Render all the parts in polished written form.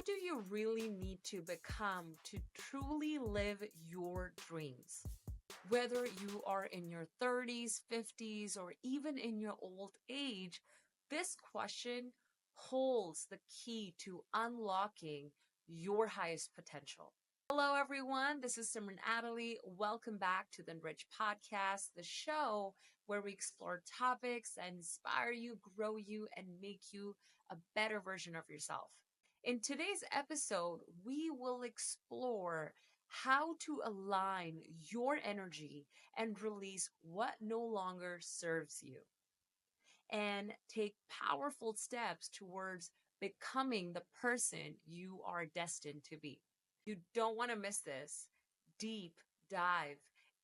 do you really need to become to truly live your dreams? Whether you are in your 30s, 50s, or even in your old age, this question holds the key to unlocking your highest potential. Hello, everyone. This is Simran Attili. Welcome back to the Enrich podcast, the show where we explore topics that inspire you, grow you, and make you a better version of yourself. In today's episode, we will explore how to align your energy and release what no longer serves you, and take powerful steps towards becoming the person you are destined to be. You don't want to miss this deep dive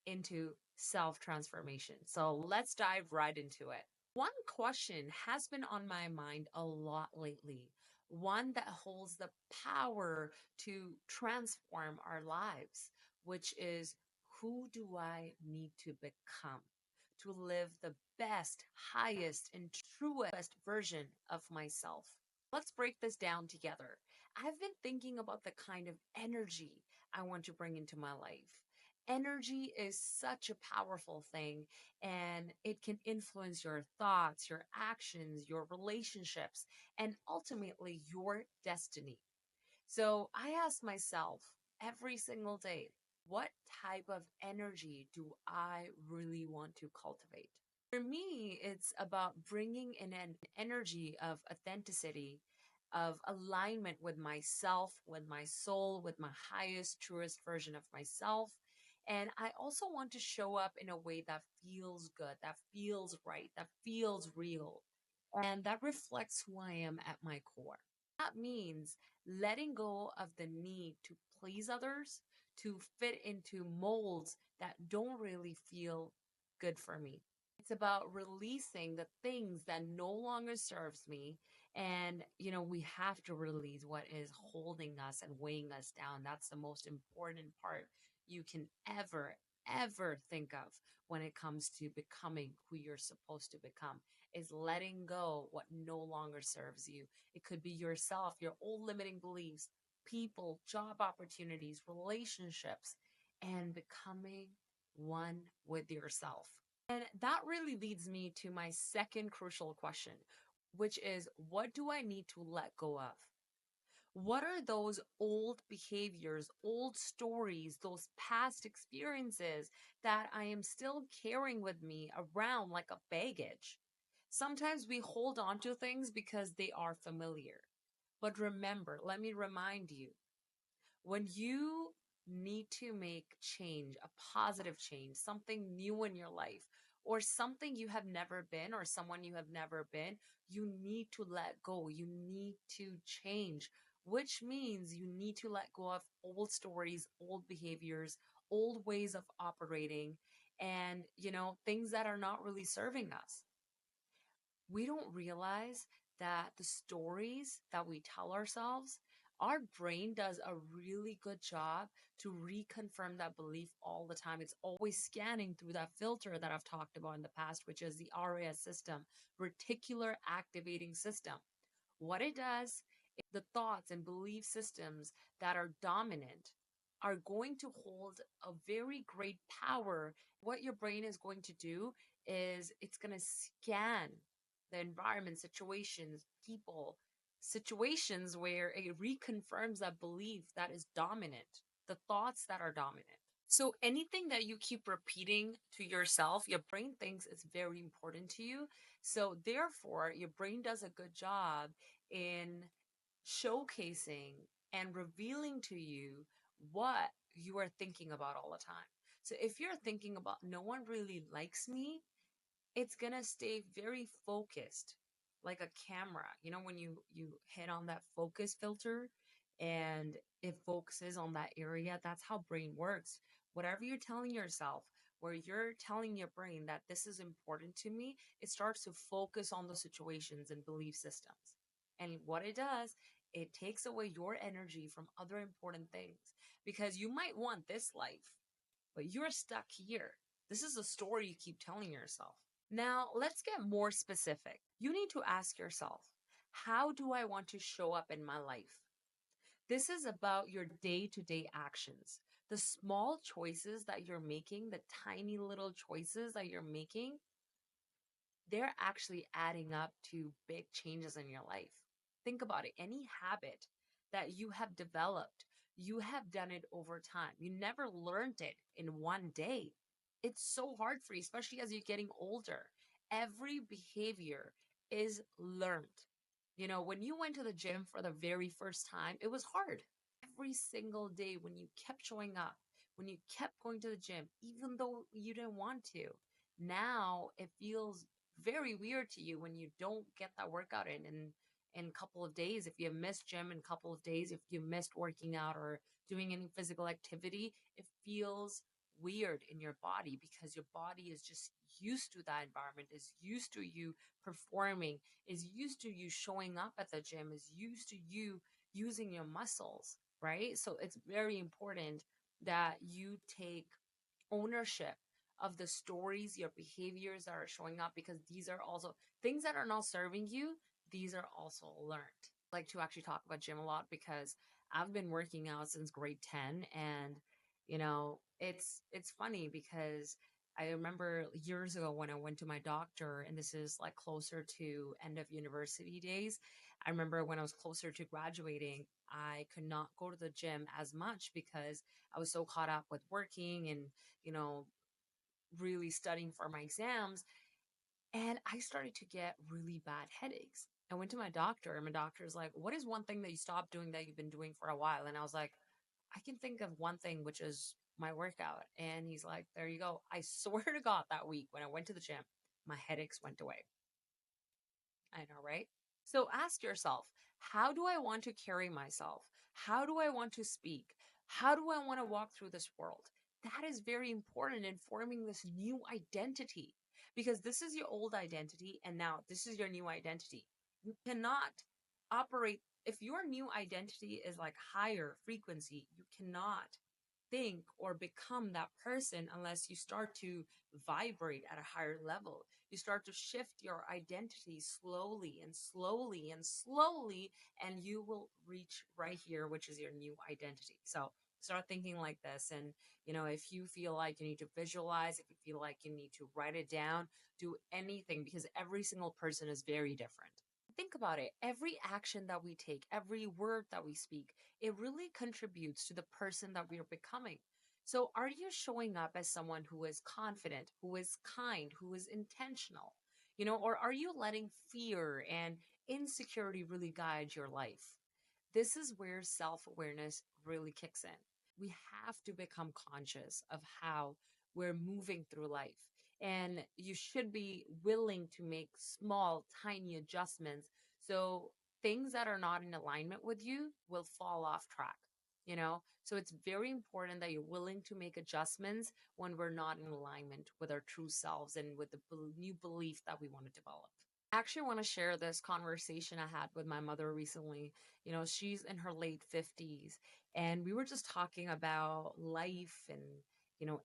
into self transformation. So let's dive right into it. One question has been on my mind a lot lately, one that holds the power to transform our lives, which is, who do I need to become to live the best, highest, and truest version of myself? Let's break this down together. I've been thinking about the kind of energy I want to bring into my life. Energy is such a powerful thing, and it can influence your thoughts, your actions, your relationships, and ultimately your destiny. So I ask myself every single day, what type of energy do I really want to cultivate? For me, it's about bringing in an energy of authenticity, of alignment with myself, with my soul, with my highest, truest version of myself. And I also want to show up in a way that feels good, that feels right, that feels real, and that reflects who I am at my core. That means letting go of the need to please others, to fit into molds that don't really feel good for me. It's about releasing the things that no longer serves me. And, we have to release what is holding us and weighing us down. That's the most important part you can ever think of when it comes to becoming who you're supposed to become, is letting go what no longer serves you. It could be yourself, your old limiting beliefs, people, job opportunities, relationships, and becoming one with yourself. And that really leads me to my second crucial question, which is, what do I need to let go of? What are those old behaviors, old stories, those past experiences that I am still carrying with me around like a baggage? Sometimes we hold on to things because they are familiar. But remember, let me remind you, when you need to make change, a positive change, something new in your life, or something you have never been, or someone you have never been, you need to let go. You need to change, which means you need to let go of old stories, old behaviors, old ways of operating, and, things that are not really serving us. We don't realize that the stories that we tell ourselves, our brain does a really good job to reconfirm that belief all the time. It's always scanning through that filter that I've talked about in the past, which is the RAS system, reticular activating system. What it does, the thoughts and belief systems that are dominant are going to hold a very great power. What your brain is going to do is it's going to scan the environment, situations, people, situations where it reconfirms that belief that is dominant, the thoughts that are dominant. So anything that you keep repeating to yourself, your brain thinks it's very important to you. So therefore, your brain does a good job in showcasing and revealing to you what you are thinking about all the time. So if you're thinking about no one really likes me, it's gonna stay very focused, like a camera. When you hit on that focus filter and it focuses on that area, that's how brain works. Whatever you're telling yourself, where you're telling your brain that this is important to me, it starts to focus on the situations and belief systems. And what it does, it takes away your energy from other important things, because you might want this life, but you're stuck here. This is a story you keep telling yourself. Now, let's get more specific. You need to ask yourself, how do I want to show up in my life? This is about your day to day actions. The small choices that you're making, the tiny little choices that you're making, they're actually adding up to big changes in your life. Think about it. Any habit that you have developed, you have done it over time. You never learned it in one day. It's so hard for you, especially as you're getting older. Every behavior is learned. When you went to the gym for the very first time, it was hard. Every single day, when you kept showing up, when you kept going to the gym, even though you didn't want to, now it feels very weird to you when you don't get that workout in a couple of days. If you missed gym in a couple of days, if you missed working out or doing any physical activity, it feels weird in your body because your body is just used to that environment, is used to you performing, is used to you showing up at the gym, is used to you using your muscles, right? So it's very important that you take ownership of the stories, your behaviors that are showing up, because these are also things that are not serving you. These are also learned. I like to actually talk about gym a lot because I've been working out since grade 10, and it's funny because I remember years ago when I went to my doctor, and this is like closer to end of university days. I remember when I was closer to graduating, I could not go to the gym as much because I was so caught up with working and, you know, really studying for my exams. And I started to get really bad headaches. I went to my doctor, and my doctor's like, "What is one thing that you stopped doing that you've been doing for a while?" And I was like, "I can think of one thing, which is my workout." And he's like, "There you go." I swear to God, that week when I went to the gym, my headaches went away. I know, right? So ask yourself, how do I want to carry myself? How do I want to speak? How do I want to walk through this world? That is very important in forming this new identity, because this is your old identity and now this is your new identity. You cannot operate if your new identity is like higher frequency, you cannot think or become that person unless you start to vibrate at a higher level. You start to shift your identity slowly and slowly and slowly, and you will reach right here, which is your new identity. So start thinking like this. And, if you feel like you need to visualize, if you feel like you need to write it down, do anything, because every single person is very different. Think about it. Every action that we take, every word that we speak, it really contributes to the person that we are becoming. So, are you showing up as someone who is confident, who is kind, who is intentional? Or are you letting fear and insecurity really guide your life? This is where self awareness really kicks in. We have to become conscious of how we're moving through life. And you should be willing to make small, tiny adjustments. So things that are not in alignment with you will fall off track. So it's very important that you're willing to make adjustments when we're not in alignment with our true selves and with the new belief that we want to develop. I actually want to share this conversation I had with my mother recently. She's in her late 50s, and we were just talking about life and,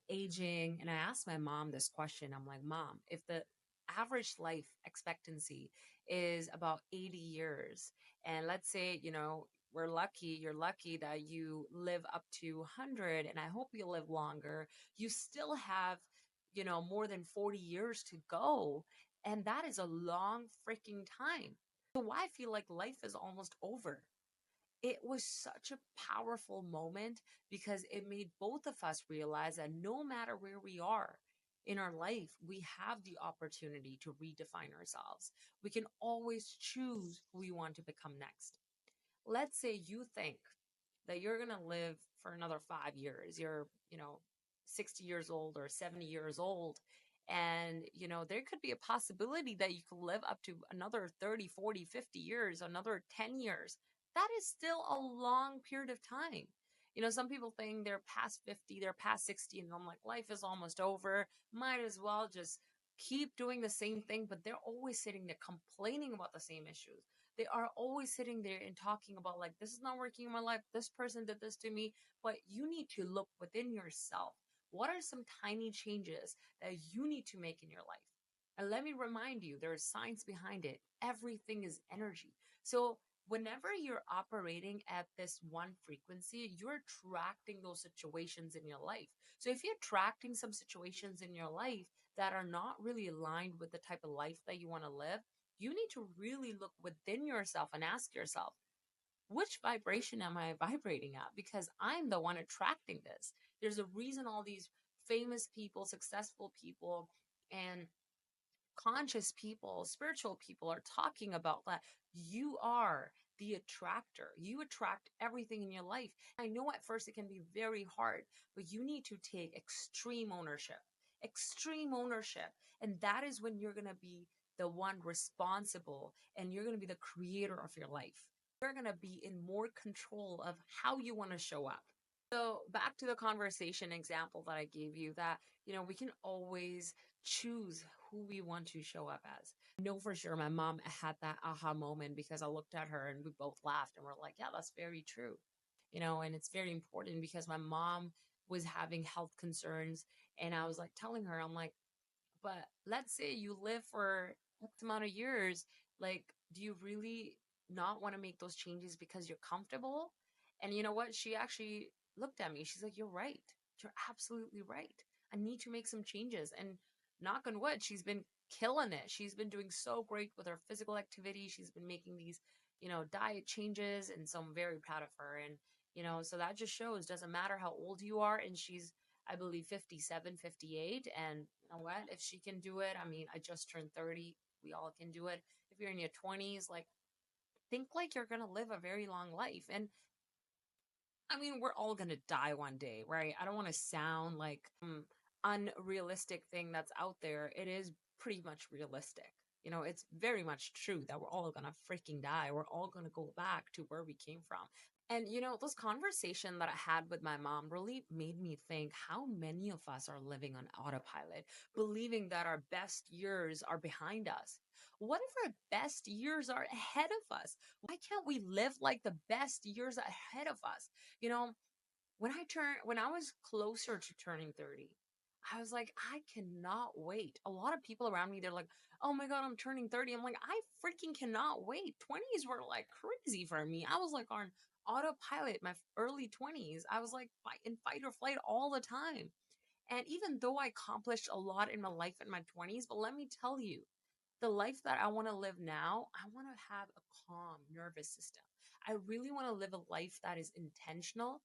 aging. And I asked my mom this question. I'm like, "Mom, if the average life expectancy is about 80 years, and let's say, you're lucky that you live up to 100, and I hope you live longer, you still have, more than 40 years to go, and that is a long freaking time. So why feel like life is almost over?" It was such a powerful moment because it made both of us realize that no matter where we are in our life, we have the opportunity to redefine ourselves. We can always choose who we want to become next. Let's say you think that you're going to live for another 5 years. You're, 60 years old or 70 years old. And, there could be a possibility that you could live up to another 30, 40, 50 years, another 10 years. That is still a long period of time. Some people think they're past 50, they're past 60, and I'm like, life is almost over. Might as well just keep doing the same thing. But they're always sitting there complaining about the same issues. They are always sitting there and talking about, like, this is not working in my life, this person did this to me. But you need to look within yourself. What are some tiny changes that you need to make in your life? And let me remind you, there is science behind it. Everything is energy. So Whenever you're operating at this one frequency, you're attracting those situations in your life. So if you're attracting some situations in your life that are not really aligned with the type of life that you want to live, you need to really look within yourself and ask yourself, which vibration am I vibrating at? Because I'm the one attracting this. There's a reason all these famous people, successful people, and conscious people, spiritual people are talking about that. You are the attractor. You attract everything in your life. I know at first it can be very hard, but you need to take extreme ownership. Extreme ownership. And that is when you're going to be the one responsible and you're going to be the creator of your life. You're going to be in more control of how you want to show up. So, back to the conversation example that I gave you, that, we can always choose who we want to show up as. I know for sure my mom had that aha moment because I looked at her and we both laughed and we're like, yeah, that's very true. And it's very important because my mom was having health concerns and I was like telling her, I'm like, but let's say you live for X amount of years, like, do you really not want to make those changes because you're comfortable? And you know what? She actually looked at me. She's like, you're right. You're absolutely right. I need to make some changes. And knock on wood, she's been killing it. She's been doing so great with her physical activity. She's been making these, diet changes. And so I'm very proud of her. And, so that just shows, doesn't matter how old you are. And she's, I believe, 57, 58. And you know what? If she can do it, I mean, I just turned 30. We all can do it. If you're in your 20s, like, think like you're going to live a very long life. And I mean, we're all going to die one day, right? I don't want to sound like unrealistic thing that's out there. It is pretty much realistic. It's very much true that we're all going to freaking die. We're all going to go back to where we came from. And this conversation that I had with my mom really made me think how many of us are living on autopilot, believing that our best years are behind us. What if our best years are ahead of us? Why can't we live like the best years ahead of us? You know, when I was closer to turning 30, I was like, I cannot wait. A lot of people around me, they're like, oh my God, I'm turning 30. I'm like, I freaking cannot wait. 20s were like crazy for me. I was like on autopilot, my early 20s. I was like in fight or flight all the time. And even though I accomplished a lot in my life in my 20s, but let me tell you, the life that I want to live now, I want to have a calm nervous system. I really want to live a life that is intentional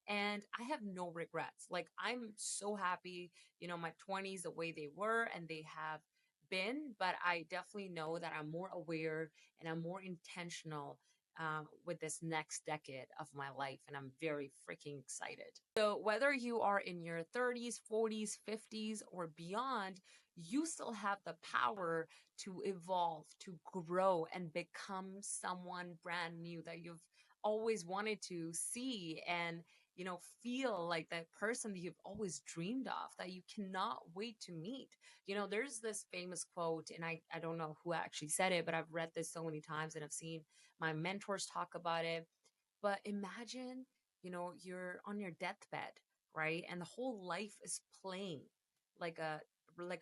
and I have no regrets. Like, I'm so happy, my 20s the way they were and they have been, but I definitely know that I'm more aware and I'm more intentional with this next decade of my life. And I'm very freaking excited. So, whether you are in your 30s, 40s, 50s, or beyond, you still have the power to evolve, to grow, and become someone brand new that you've always wanted to see and feel like that person that you've always dreamed of, that you cannot wait to meet. There's this famous quote, and I don't know who actually said it, but I've read this so many times and I've seen my mentors talk about it. But imagine, you're on your deathbed, right? And the whole life is playing like a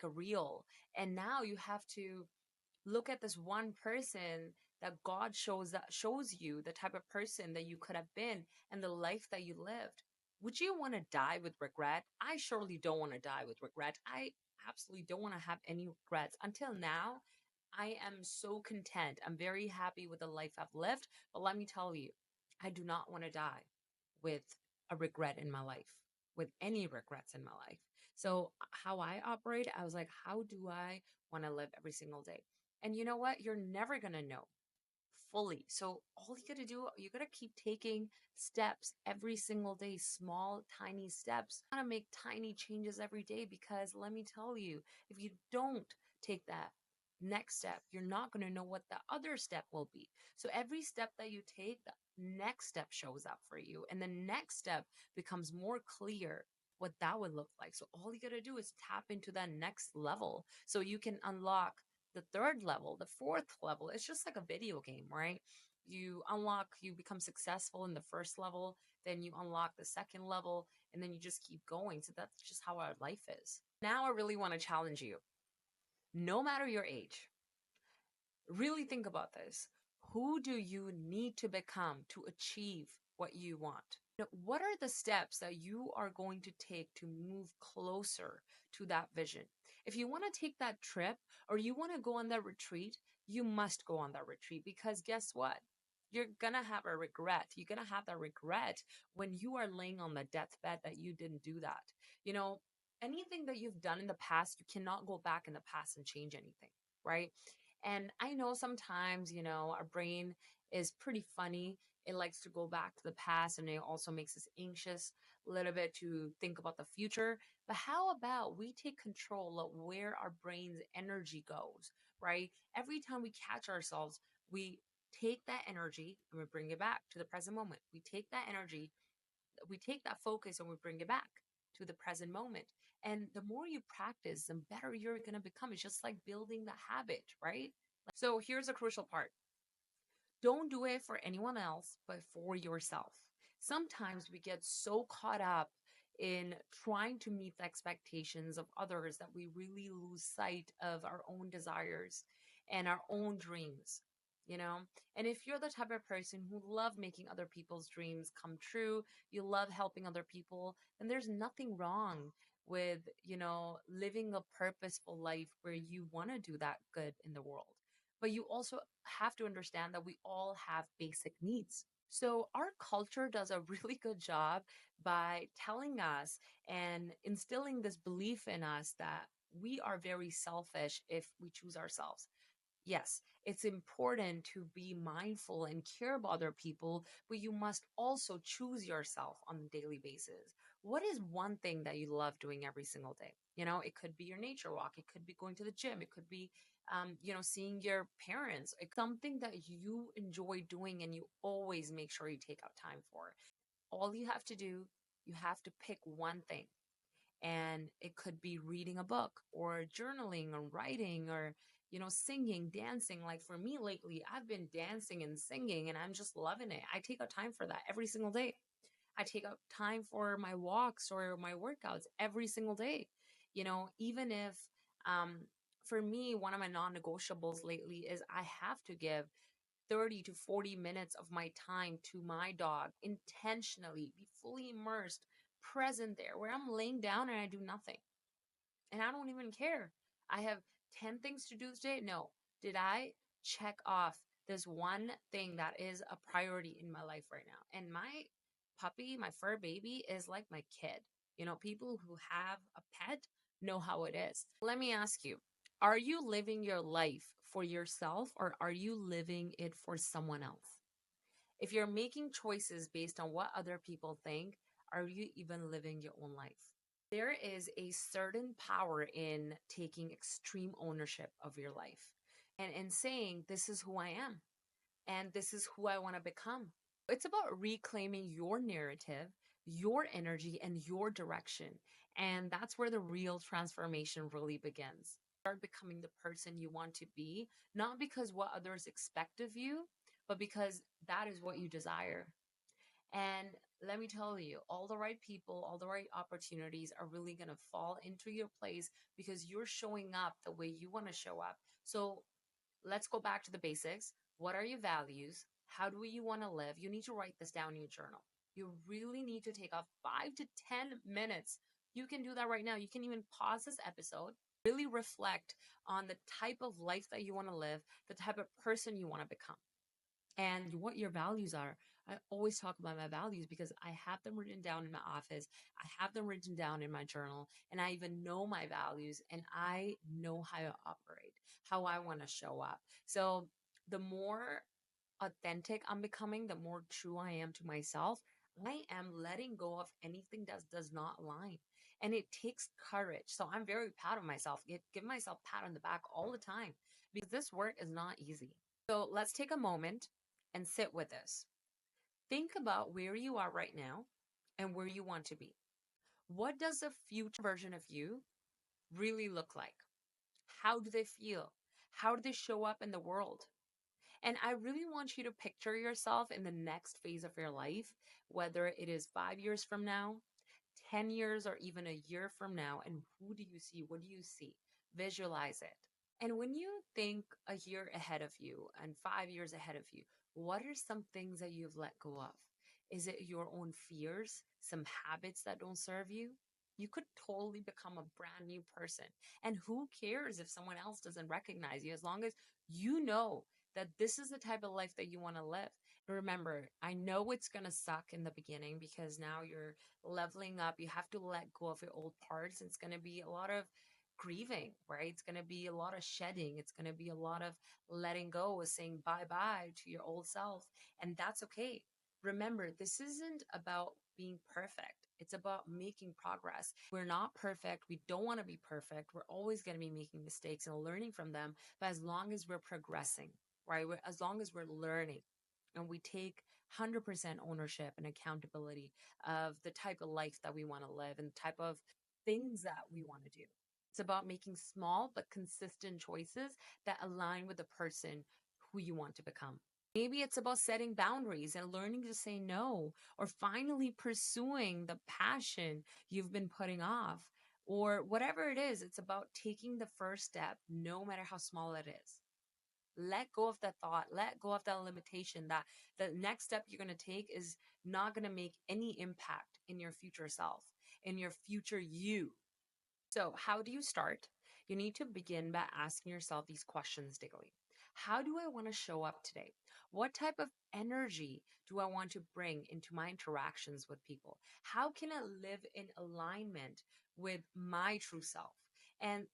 reel. And now you have to look at this one person that God shows you the type of person that you could have been and the life that you lived. Would you want to die with regret? I surely don't want to die with regret. I absolutely don't want to have any regrets. Until now, I am so content. I'm very happy with the life I've lived. But let me tell you, I do not want to die with a regret in my life, with any regrets in my life. So, how I operate, I was like, how do I want to live every single day? And you know what? You're never going to know fully. So all you got to do, you got to keep taking steps every single day, small, tiny steps. You got to make tiny changes every day because let me tell you, if you don't take that next step, you're not going to know what the other step will be. So every step that you take, the next step shows up for you. And the next step becomes more clear what that would look like. So all you got to do is tap into that next level so you can unlock the third level, the fourth level. It's just like a video game, right? You become successful in the first level, then you unlock the second level, and then you just keep going. So that's just how our life is. Now I really want to challenge you. No matter your age, really think about this. Who do you need to become to achieve what you want? What are the steps that you are going to take to move closer to that vision? If you want to take that trip or you want to go on that retreat, you must go on that retreat because guess what? You're going to have a regret. You're going to have that regret when you are laying on the deathbed that you didn't do that. You know, anything that you've done in the past, you cannot go back in the past and change anything, right? And I know sometimes, our brain is pretty funny. It likes to go back to the past and it also makes us anxious a little bit to think about the future. But how about we take control of where our brain's energy goes, right? Every time we catch ourselves, we take that energy and we bring it back to the present moment. We take that energy, we take that focus and we bring it back to the present moment. And the more you practice, the better you're going to become. It's just like building the habit, right? So here's a crucial part. Don't do it for anyone else, but for yourself. Sometimes we get so caught up in trying to meet the expectations of others that we really lose sight of our own desires and our own dreams, you know? And if you're the type of person who love making other people's dreams come true, you love helping other people, then there's nothing wrong with, living a purposeful life where you want to do that good in the world. But you also have to understand that we all have basic needs. So, our culture does a really good job by telling us and instilling this belief in us that we are very selfish if we choose ourselves. Yes, it's important to be mindful and care about other people, but you must also choose yourself on a daily basis. What is one thing that you love doing every single day? It could be your nature walk, it could be going to the gym, it could be, seeing your parents. It's something that you enjoy doing and you always make sure you take out time for. All you have to do, you have to pick one thing and it could be reading a book or journaling or writing or singing, dancing. Like for me lately, I've been dancing and singing and I'm just loving it. I take out time for that every single day. I take out time for my walks or my workouts every single day. Even if um for me, one of my non-negotiables lately is I have to give 30 to 40 minutes of my time to my dog intentionally, be fully immersed, present there, where I'm laying down and I do nothing. And I don't even care. I have 10 things to do today. No. Did I check off this one thing that is a priority in my life right now? And my puppy, my fur baby, is like my kid. People who have a pet know how it is. Let me ask you, are you living your life for yourself or are you living it for someone else? If you're making choices based on what other people think, are you even living your own life? There is a certain power in taking extreme ownership of your life and in saying, this is who I am and this is who I want to become. It's about reclaiming your narrative, your energy, and your direction. And that's where the real transformation really begins. Start becoming the person you want to be, not because what others expect of you, but because that is what you desire. And let me tell you, all the right people, all the right opportunities are really going to fall into your place because you're showing up the way you want to show up. So let's go back to the basics. What are your values? How do you want to live? You need to write this down in your journal. You really need to take off 5 to 10 minutes. You can do that right now. You can even pause this episode, really reflect on the type of life that you want to live, the type of person you want to become and what your values are. I always talk about my values because I have them written down in my office. I have them written down in my journal, and I even know my values and I know how to operate, how I want to show up. So the more authentic I'm becoming, the more true I am to myself. I am letting go of anything that does not align. And it takes courage. So I'm very proud of myself. Give myself a pat on the back all the time because this work is not easy. So let's take a moment and sit with this. Think about where you are right now and where you want to be. What does a future version of you really look like? How do they feel? How do they show up in the world? And I really want you to picture yourself in the next phase of your life, whether it is 5 years from now, 10 years, or even a year from now. And who do you see? What do you see? Visualize it. And when you think a year ahead of you and 5 years ahead of you, what are some things that you've let go of? Is it your own fears, some habits that don't serve you? You could totally become a brand new person. And who cares if someone else doesn't recognize you, as long as you know that this is the type of life that you want to live. Remember, I know it's going to suck in the beginning because now you're leveling up. You have to let go of your old parts. It's going to be a lot of grieving, right? It's going to be a lot of shedding. It's going to be a lot of letting go, of saying bye bye to your old self. And that's okay. Remember, this isn't about being perfect. It's about making progress. We're not perfect. We don't want to be perfect. We're always going to be making mistakes and learning from them. But as long as we're progressing, right? As long as we're learning and we take 100% ownership and accountability of the type of life that we want to live and the type of things that we want to do. It's about making small but consistent choices that align with the person who you want to become. Maybe it's about setting boundaries and learning to say no, or finally pursuing the passion you've been putting off, or whatever it is. It's about taking the first step, no matter how small it is. Let go of that thought, let go of that limitation that the next step you're going to take is not going to make any impact in your future self, in your future you. So, how do you start? You need to begin by asking yourself these questions daily. How do I want to show up today? What type of energy do I want to bring into my interactions with people? How can I live in alignment with my true self? And,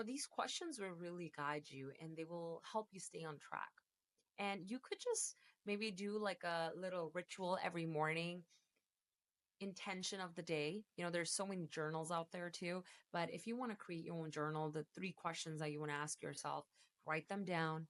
these questions will really guide you and they will help you stay on track. And you could just maybe do like a little ritual every morning, intention of the day. There's so many journals out there too, but if you want to create your own journal, the three questions that you want to ask yourself, write them down.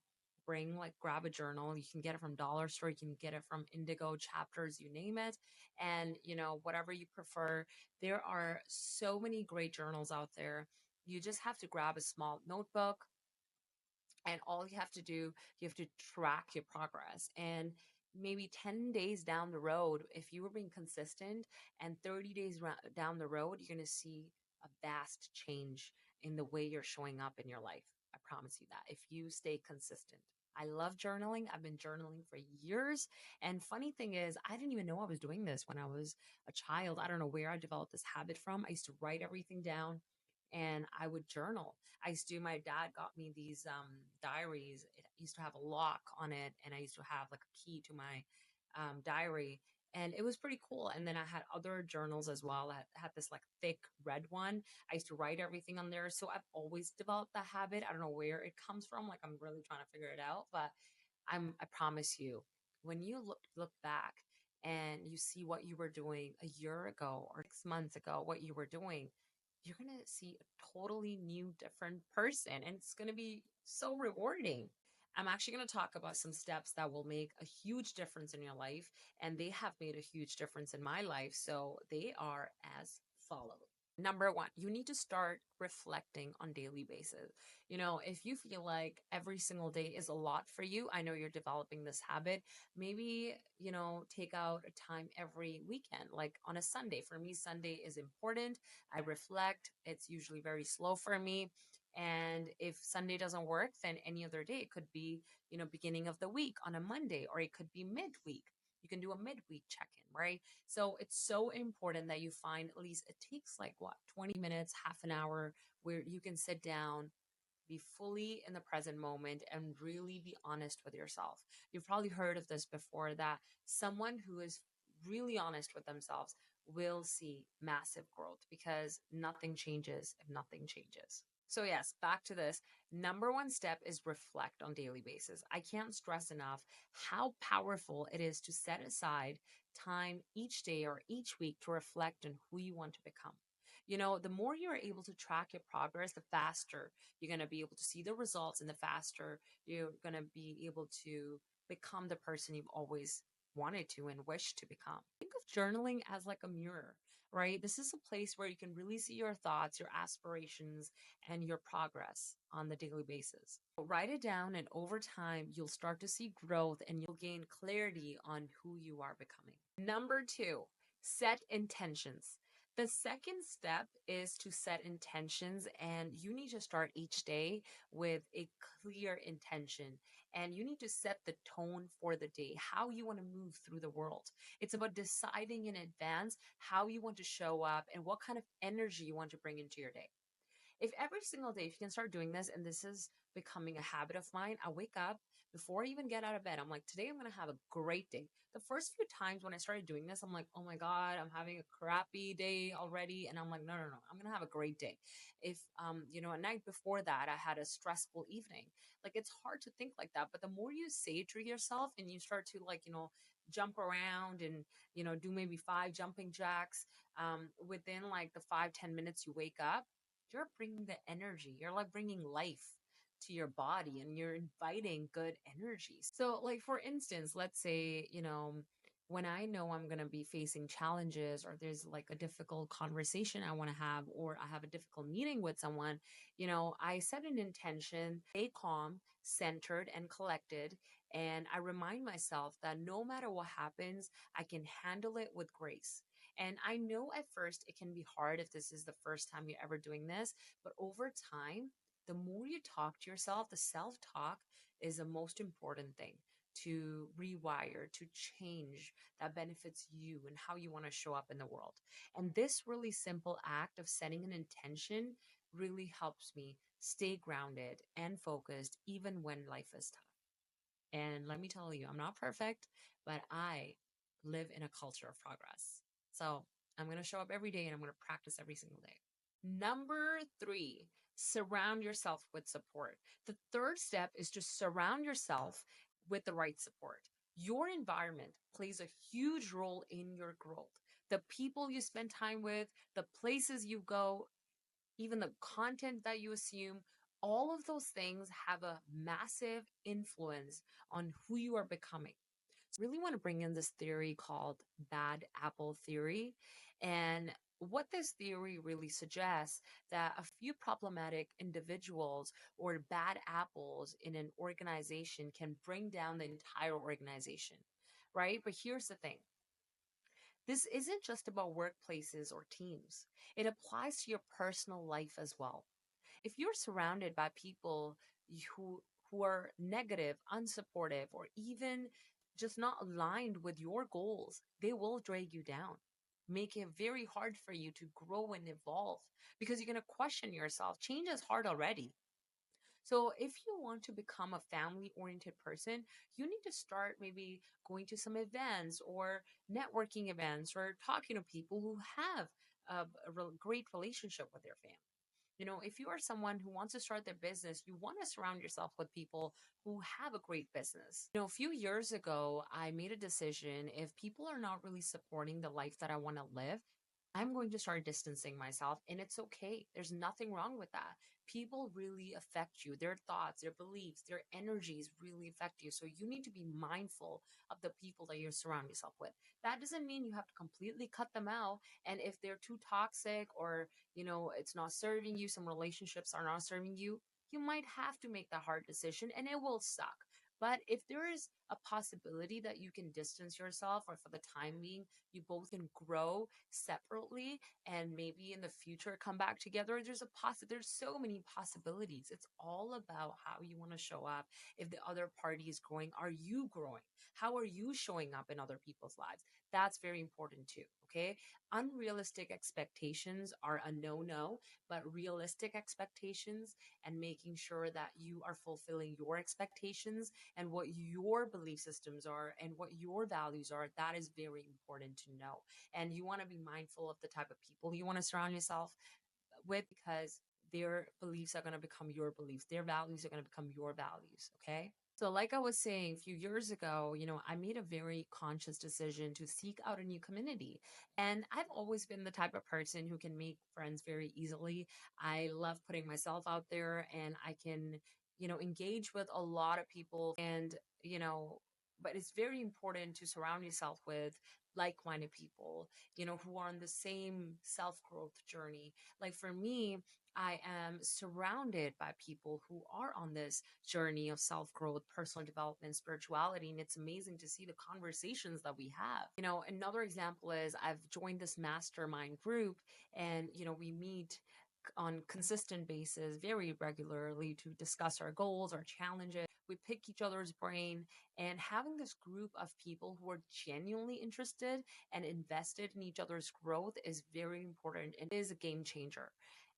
Grab a journal. You can get it from Dollar Store, you can get it from Indigo, Chapters, you name it. And whatever you prefer, there are so many great journals out there. You just have to grab a small notebook, and all you have to do, you have to track your progress. And maybe 10 days down the road, if you were being consistent, and 30 days down the road, you're going to see a vast change in the way you're showing up in your life. I promise you that, if you stay consistent. I love journaling. I've been journaling for years. And funny thing is, I didn't even know I was doing this when I was a child. I don't know where I developed this habit from. I used to write everything down and I would journal. My dad got me these diaries. It used to have a lock on it, and I used to have like a key to my diary. And it was pretty cool. And then I had other journals as well. I had this like thick red one. I used to write everything on there. So I've always developed that habit. I don't know where it comes from. Like, I'm really trying to figure it out. But I promise you, when you look back and you see what you were doing a year ago or 6 months ago, what you were doing, you're going to see a totally new, different person. And it's going to be so rewarding. I'm actually going to talk about some steps that will make a huge difference in your life. And they have made a huge difference in my life. So they are as follows. Number one, you need to start reflecting on daily basis. If you feel like every single day is a lot for you, I know you're developing this habit. Maybe, take out a time every weekend, like on a Sunday. For me, Sunday is important. I reflect. It's usually very slow for me. And if Sunday doesn't work, then any other day, it could be, beginning of the week on a Monday, or it could be midweek. You can do a midweek check-in, right? So it's so important that you find, at least it takes like what, 20 minutes, half an hour, where you can sit down, be fully in the present moment, and really be honest with yourself. You've probably heard of this before, that someone who is really honest with themselves will see massive growth, because nothing changes if nothing changes. So yes, back to this. Number one step is reflect on daily basis. I can't stress enough how powerful it is to set aside time each day or each week to reflect on who you want to become. The more you're able to track your progress, the faster you're going to be able to see the results, and the faster you're going to be able to become the person you've always wanted to and wished to become. Think of journaling as like a mirror, right? This is a place where you can really see your thoughts, your aspirations, and your progress on the daily basis. Write it down, and over time, you'll start to see growth and you'll gain clarity on who you are becoming. Number two, set intentions. The second step is to set intentions, and you need to start each day with a clear intention. And you need to set the tone for the day, how you want to move through the world. It's about deciding in advance how you want to show up and what kind of energy you want to bring into your day. If every single day, if you can start doing this, and this is becoming a habit of mine, I wake up before I even get out of bed. I'm like, today I'm going to have a great day. The first few times when I started doing this, I'm like, oh my God, I'm having a crappy day already. And I'm like, no, no, no, I'm going to have a great day. If, a night before that, I had a stressful evening, like it's hard to think like that. But the more you say it to yourself and you start to jump around and, do maybe five jumping jacks, within like the 5-10 minutes you wake up, you're bringing the energy. You're like bringing life to your body and you're inviting good energies. So, like, for instance, let's say, when I know I'm going to be facing challenges or there's like a difficult conversation I want to have or I have a difficult meeting with someone, I set an intention, stay calm, centered, and collected. And I remind myself that no matter what happens, I can handle it with grace. And I know at first it can be hard if this is the first time you're ever doing this, but over time, the more you talk to yourself, the self talk is the most important thing to rewire, to change that benefits you and how you want to show up in the world. And this really simple act of setting an intention really helps me stay grounded and focused even when life is tough. And let me tell you, I'm not perfect, but I live in a culture of progress. So I'm going to show up every day and I'm going to practice every single day. Number three, surround yourself with support. The third step is to surround yourself with the right support. Your environment plays a huge role in your growth. The people you spend time with, the places you go, even the content that you assume, all of those things have a massive influence on who you are becoming. So I really want to bring in this theory called bad apple theory. And what this theory really suggests that a few problematic individuals or bad apples in an organization can bring down the entire organization, right? But here's the thing. This isn't just about workplaces or teams. It applies to your personal life as well. If you're surrounded by people who are negative, unsupportive, or even just not aligned with your goals, they will drag you down, make it very hard for you to grow and evolve because you're going to question yourself. Change is hard already. So if you want to become a family oriented person, you need to start maybe going to some events or networking events or talking to people who have a great relationship with their family. If you are someone who wants to start their business, you want to surround yourself with people who have a great business. A few years ago, I made a decision if people are not really supporting the life that I want to live, I'm going to start distancing myself, and it's okay. There's nothing wrong with that. People really affect you. Their thoughts, their beliefs, their energies really affect you. So you need to be mindful of the people that you surround yourself with. That doesn't mean you have to completely cut them out. And if they're too toxic or, it's not serving you, some relationships are not serving you, you might have to make that hard decision and it will suck. But if there is a possibility that you can distance yourself, or for the time being, you both can grow separately and maybe in the future come back together, there's so many possibilities. It's all about how you want to show up. If the other party is growing, are you growing? How are you showing up in other people's lives? That's very important too. Okay. Unrealistic expectations are a no, but realistic expectations and making sure that you are fulfilling your expectations and what your belief systems are and what your values are, that is very important to know. And you want to be mindful of the type of people you want to surround yourself with, because their beliefs are going to become your beliefs. Their values are going to become your values. Okay. So, like I was saying a few years ago, I made a very conscious decision to seek out a new community. And I've always been the type of person who can make friends very easily. I love putting myself out there and I can, engage with a lot of people. And, but it's very important to surround yourself with like-minded people, who are on the same self-growth journey. Like for me, I am surrounded by people who are on this journey of self-growth, personal development, spirituality, and it's amazing to see the conversations that we have. Another example is I've joined this mastermind group, and we meet on consistent basis very regularly to discuss our goals, our challenges. We pick each other's brain, and having this group of people who are genuinely interested and invested in each other's growth is very important and is a game changer.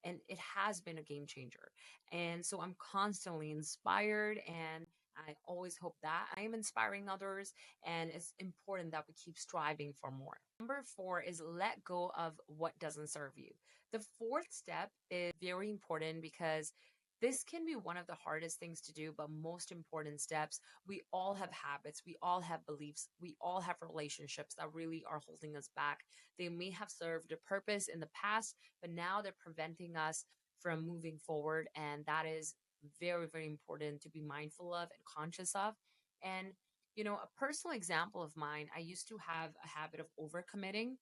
And it has been a game changer. And so I'm constantly inspired, and I always hope that I am inspiring others. And it's important that we keep striving for more. Number four is let go of what doesn't serve you. The fourth step is very important because this can be one of the hardest things to do, but most important steps. We all have habits, we all have beliefs, we all have relationships that really are holding us back. They may have served a purpose in the past, but now they're preventing us from moving forward. And that is very, very important to be mindful of and conscious of. And, a personal example of mine, I used to have a habit of overcommitting.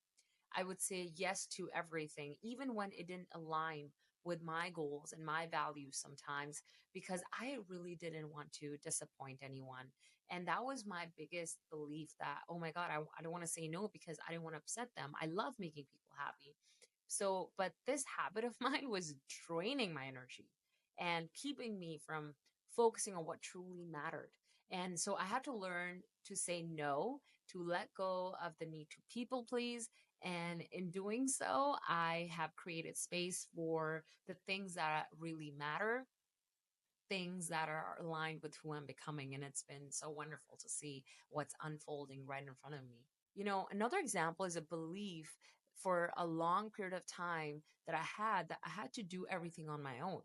I would say yes to everything, even when it didn't align with my goals and my values sometimes, because I really didn't want to disappoint anyone. And that was my biggest belief that, oh my God, I don't want to say no because I didn't want to upset them. I love making people happy. So, but this habit of mine was draining my energy and keeping me from focusing on what truly mattered. And so I had to learn to say no, to let go of the need to people please. And in doing so, I have created space for the things that really matter, things that are aligned with who I'm becoming. And it's been so wonderful to see what's unfolding right in front of me. Another example is a belief for a long period of time that I had to do everything on my own.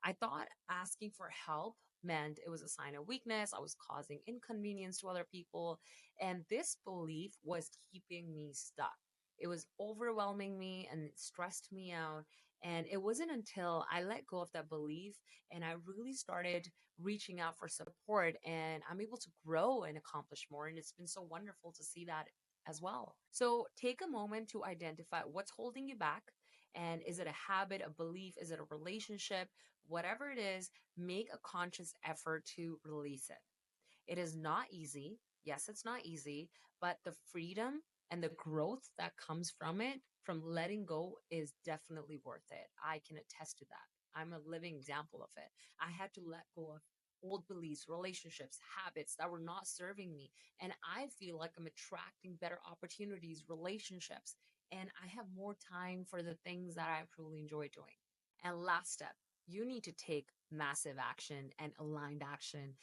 I thought asking for help meant it was a sign of weakness. I was causing inconvenience to other people. And this belief was keeping me stuck. It was overwhelming me and it stressed me out. And it wasn't until I let go of that belief and I really started reaching out for support, and I'm able to grow and accomplish more. And it's been so wonderful to see that as well. So take a moment to identify what's holding you back. And is it a habit, a belief? Is it a relationship? Whatever it is, make a conscious effort to release it. It is not easy. Yes, it's not easy, but the freedom and the growth that comes from it, from letting go, is definitely worth it. I can attest to that. I'm a living example of it. I had to let go of old beliefs, relationships, habits that were not serving me. And I feel like I'm attracting better opportunities, relationships, and I have more time for the things that I truly enjoy doing. And last step, you need to take massive action and aligned action.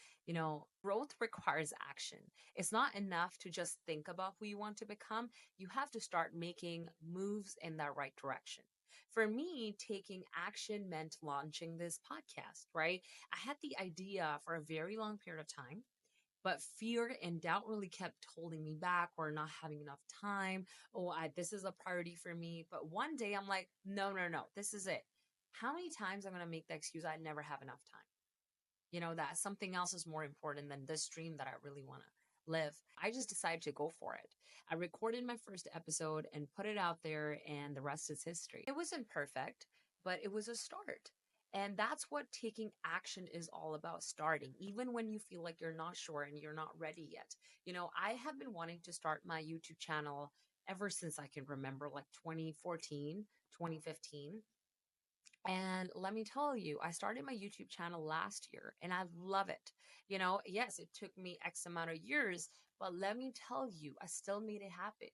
Growth requires action. It's not enough to just think about who you want to become. You have to start making moves in that right direction. For me, taking action meant launching this podcast, right? I had the idea for a very long period of time, but fear and doubt really kept holding me back or not having enough time. Oh, this is a priority for me. But one day I'm like, no, no, no, this is it. How many times I'm going to make the excuse I never have enough time? That something else is more important than this dream that I really want to live. I just decided to go for it. I recorded my first episode and put it out there, and the rest is history. It wasn't perfect, but it was a start. And that's what taking action is all about, starting, even when you feel like you're not sure and you're not ready yet. I have been wanting to start my YouTube channel ever since I can remember, like 2014, 2015. And let me tell you, I started my YouTube channel last year and I love it. Yes, it took me X amount of years, but let me tell you, I still made it happen.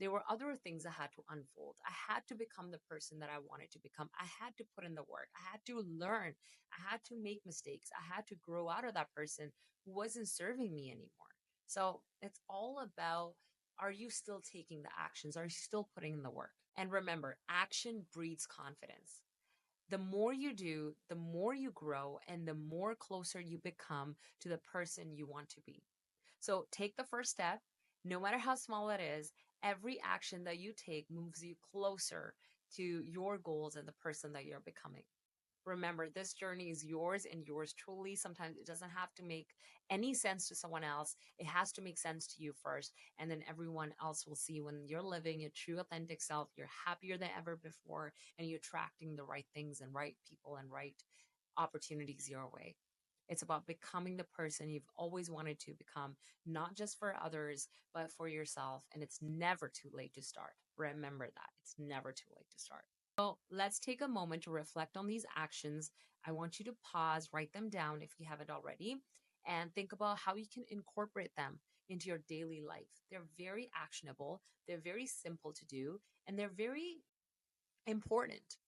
There were other things that had to unfold. I had to become the person that I wanted to become. I had to put in the work. I had to learn. I had to make mistakes. I had to grow out of that person who wasn't serving me anymore. So it's all about, are you still taking the actions? Are you still putting in the work? And remember, action breeds confidence. The more you do, the more you grow and the more closer you become to the person you want to be. So take the first step, no matter how small it is. Every action that you take moves you closer to your goals and the person that you're becoming. Remember, this journey is yours and yours truly. Sometimes it doesn't have to make any sense to someone else. It has to make sense to you first. And then everyone else will see when you're living your true, authentic self, you're happier than ever before, and you're attracting the right things and right people and right opportunities your way. It's about becoming the person you've always wanted to become, not just for others, but for yourself. And it's never too late to start. Remember that. It's never too late to start. So let's take a moment to reflect on these actions. I want you to pause, write them down if you haven't already, and think about how you can incorporate them into your daily life. They're very actionable, they're very simple to do, and they're very important.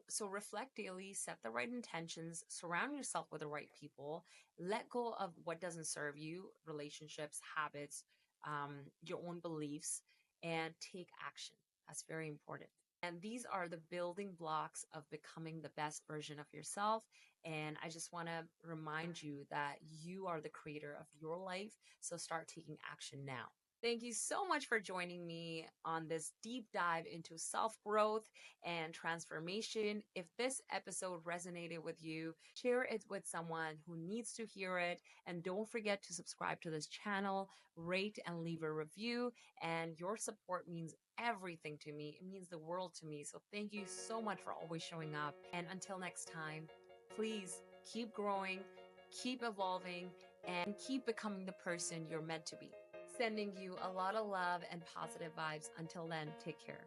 So reflect daily, set the right intentions, surround yourself with the right people, let go of what doesn't serve you, relationships, habits, your own beliefs, and take action. That's very important. And these are the building blocks of becoming the best version of yourself. And I just want to remind you that you are the creator of your life. So start taking action now. Thank you so much for joining me on this deep dive into self growth and transformation. If this episode resonated with you, share it with someone who needs to hear it. And don't forget to subscribe to this channel, rate and leave a review. And your support means everything to me. It means the world to me. So thank you so much for always showing up. And until next time, please keep growing, keep evolving, and keep becoming the person you're meant to be. Sending you a lot of love and positive vibes. Until then, take care.